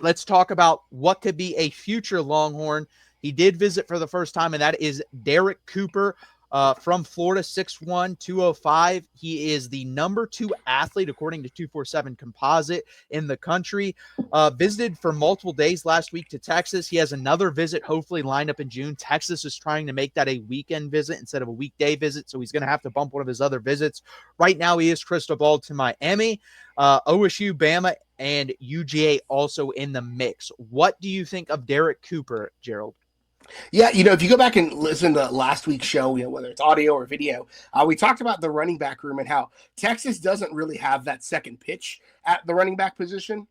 let's talk about what could be a future Longhorn. He did visit for the first time, and that is Derek Cooper from Florida, 6'1", 205. He is the number 2 athlete, according to 247 Composite, in the country. Visited for multiple days last week to Texas. He has another visit hopefully lined up in June. Texas is trying to make that a weekend visit instead of a weekday visit, so he's going to have to bump one of his other visits. Right now, he is crystal ball to Miami, OSU, Bama, and UGA also in the mix. What do you think of Derek Cooper, Gerald? Yeah, if you go back and listen to last week's show, whether it's audio or video, we talked about the running back room and how Texas doesn't really have that second pitch at the running back position.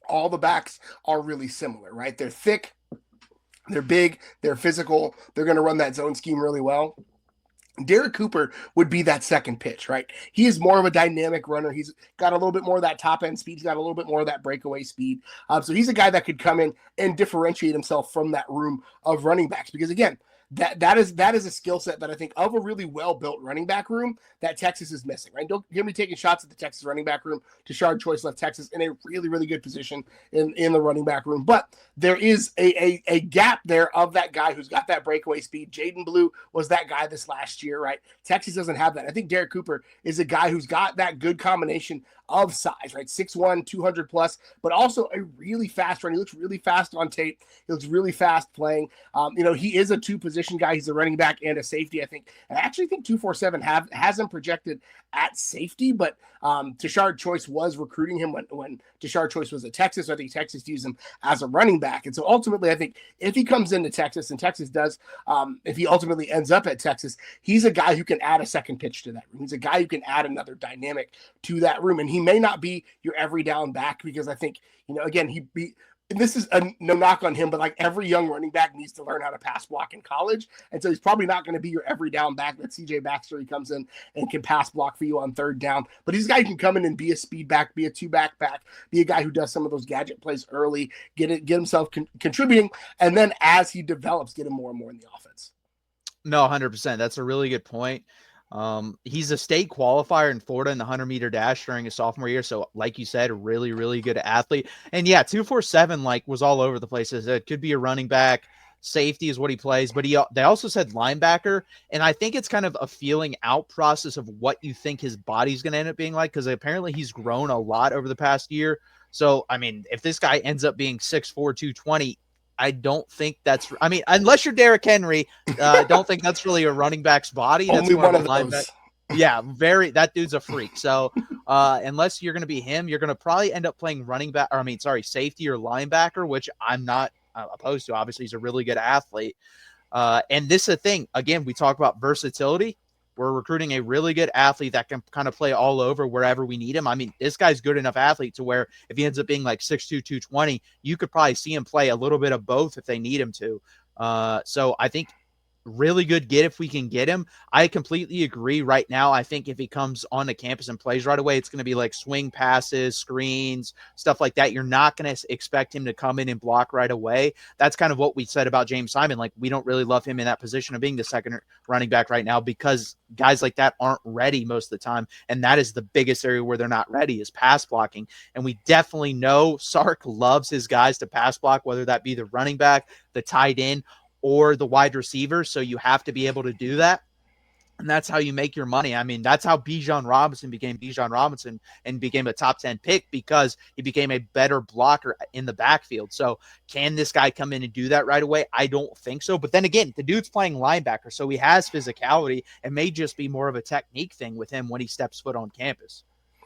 All the backs are really similar, right? They're thick, they're big, they're physical, they're going to run that zone scheme really well. Derek Cooper would be that second pitch, right? He is more of a dynamic runner. He's got a little bit more of that top end speed. He's got a little bit more of that breakaway speed. So he's a guy that could come in and differentiate himself from that room of running backs. Because again, that is a skill set that I think of a really well-built running back room that Texas is missing, right? Don't get me taking shots at the Texas running back room. Tashard Choice left Texas in a really, really good position in the running back room. But there is a gap there of that guy who's got that breakaway speed. Jaden Blue was that guy this last year, right? Texas doesn't have that. I think Derek Cooper is a guy who's got that good combination of size, right? 6'1", 200 plus, but also a really fast run. He looks really fast on tape. He looks really fast playing. He is a two-position guy. He's a running back and a safety, I think. And I actually think 247 has him projected at safety, but Tashard Choice was recruiting him when Tashard Choice was at Texas. So I think Texas used him as a running back. And so ultimately, I think if he comes into Texas, and Texas does, if he ultimately ends up at Texas, he's a guy who can add a second pitch to that room. He's a guy who can add another dynamic to that room. And he may not be your every down back because I think, again, and this is no knock on him, but like every young running back needs to learn how to pass block in college. And so he's probably not going to be your every down back that CJ Baxter. He comes in and can pass block for you on third down. But he's a guy who can come in and be a speed back, be a two back, be a guy who does some of those gadget plays early, get himself contributing. And then as he develops, get him more and more in the offense. No, 100%. That's a really good point. He's a state qualifier in Florida in the 100-meter dash during his sophomore year. So like you said, a really, really good athlete. And yeah, 247 was all over the place. It could be a running back. Safety is what he plays, but they also said linebacker. And I think it's kind of a feeling out process of what you think his body's going to end up being like, because apparently he's grown a lot over the past year. So, I mean, if this guy ends up being 6'4", 220, I don't think that's – I mean, unless you're Derrick Henry, I don't think that's really a running back's body. That's Only more one of a of those. linebacker. Yeah, that dude's a freak. So unless you're going to be him, you're going to probably end up playing safety or linebacker, which I'm not opposed to. Obviously, he's a really good athlete. And this is the thing. Again, we talk about versatility. We're recruiting a really good athlete that can kind of play all over wherever we need him. I mean, this guy's good enough athlete to where if he ends up being like 6'2", 220, you could probably see him play a little bit of both if they need him to. So I think really good get if we can get him. I completely agree right now. I think if he comes onto campus and plays right away, it's going to be like swing passes, screens, stuff like that. You're not going to expect him to come in and block right away. That's kind of what we said about James Simon. Like, we don't really love him in that position of being the second running back right now because guys like that aren't ready most of the time. And that is the biggest area where they're not ready is pass blocking. And we definitely know Sark loves his guys to pass block, whether that be the running back, the tight end, or the wide receiver. So you have to be able to do that. And that's how you make your money. I mean, that's how Bijan Robinson became Bijan Robinson and became a top 10 pick because he became a better blocker in the backfield. So can this guy come in and do that right away? I don't think so. But then again, the dude's playing linebacker, so he has physicality. It may just be more of a technique thing with him when he steps foot on campus.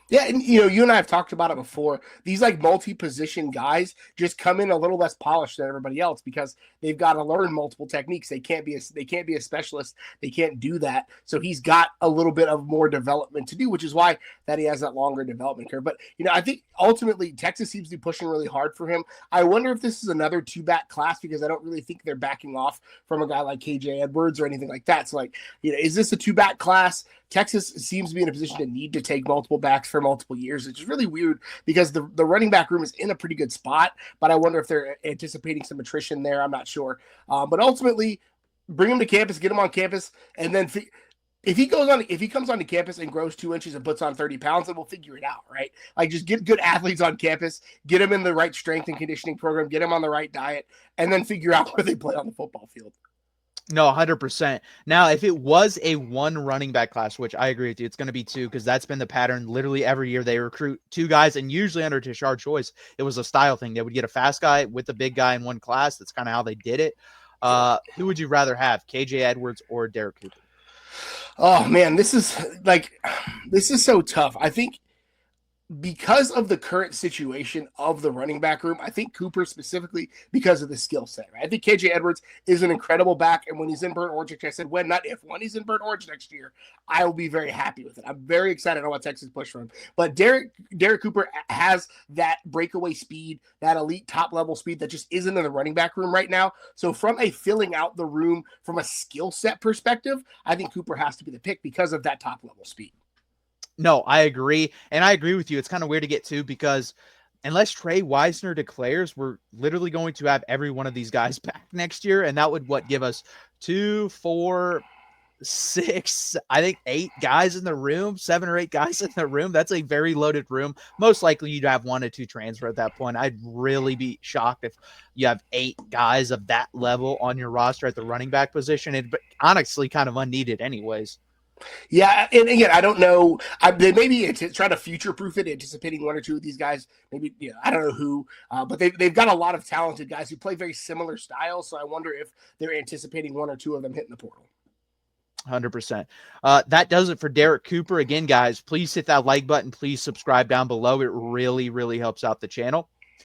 Yeah, and you and I have talked about it before. These like multi-position guys just come in a little less polished than everybody else because they've got to learn multiple techniques. They can't be a specialist. They can't do that. So he's got a little bit of more development to do, which is why that he has that longer development curve. But I think ultimately Texas seems to be pushing really hard for him. I wonder if this is another two-back class because I don't really think they're backing off from a guy like KJ Edwards or anything like that. So like, is this a two-back class? Texas seems to be in a position to need to take multiple backs for multiple years, which is really weird because the running back room is in a pretty good spot, but I wonder if they're anticipating some attrition there. I'm not sure. But ultimately, bring them to campus, get them on campus, and then if he comes onto campus and grows 2 inches and puts on 30 pounds, then we'll figure it out, right? Like just get good athletes on campus, get them in the right strength and conditioning program, get them on the right diet, and then figure out where they play on the football field. No, 100%. Now, if it was a one running back class, which I agree with you, it's going to be two because that's been the pattern. Literally every year they recruit two guys, and usually under Tashard Choice, it was a style thing. They would get a fast guy with a big guy in one class. That's kind of how they did it. Who would you rather have, KJ Edwards or Derek Cooper? Oh man, this is so tough. I think because of the current situation of the running back room, I think Cooper specifically because of the skill set. Right? I think KJ Edwards is an incredible back, and when he's in Burnt Orange, like I said, when he's in Burnt Orange next year, I will be very happy with it. I'm very excited on what Texas push for him. But Derek Cooper has that breakaway speed, that elite top level speed that just isn't in the running back room right now. So from a filling out the room from a skill set perspective, I think Cooper has to be the pick because of that top level speed. No, I agree. And I agree with you. It's kind of weird to get to because unless Trey Wisner declares, we're literally going to have every one of these guys back next year. And that would give us 2, 4, 6, I think 8 guys in the room, 7 or 8 guys in the room. That's a very loaded room. Most likely you'd have 1 or 2 transfer at that point. I'd really be shocked if you have 8 guys of that level on your roster at the running back position. And honestly kind of unneeded anyways. Yeah, and again, I don't know. They maybe try to future-proof it, anticipating 1 or 2 of these guys. Maybe I don't know who, but they've got a lot of talented guys who play very similar styles. So I wonder if they're anticipating 1 or 2 of them hitting the portal. 100%. That does it for Derek Cooper. Again, guys, please hit that like button. Please subscribe down below. It really, really helps out the channel.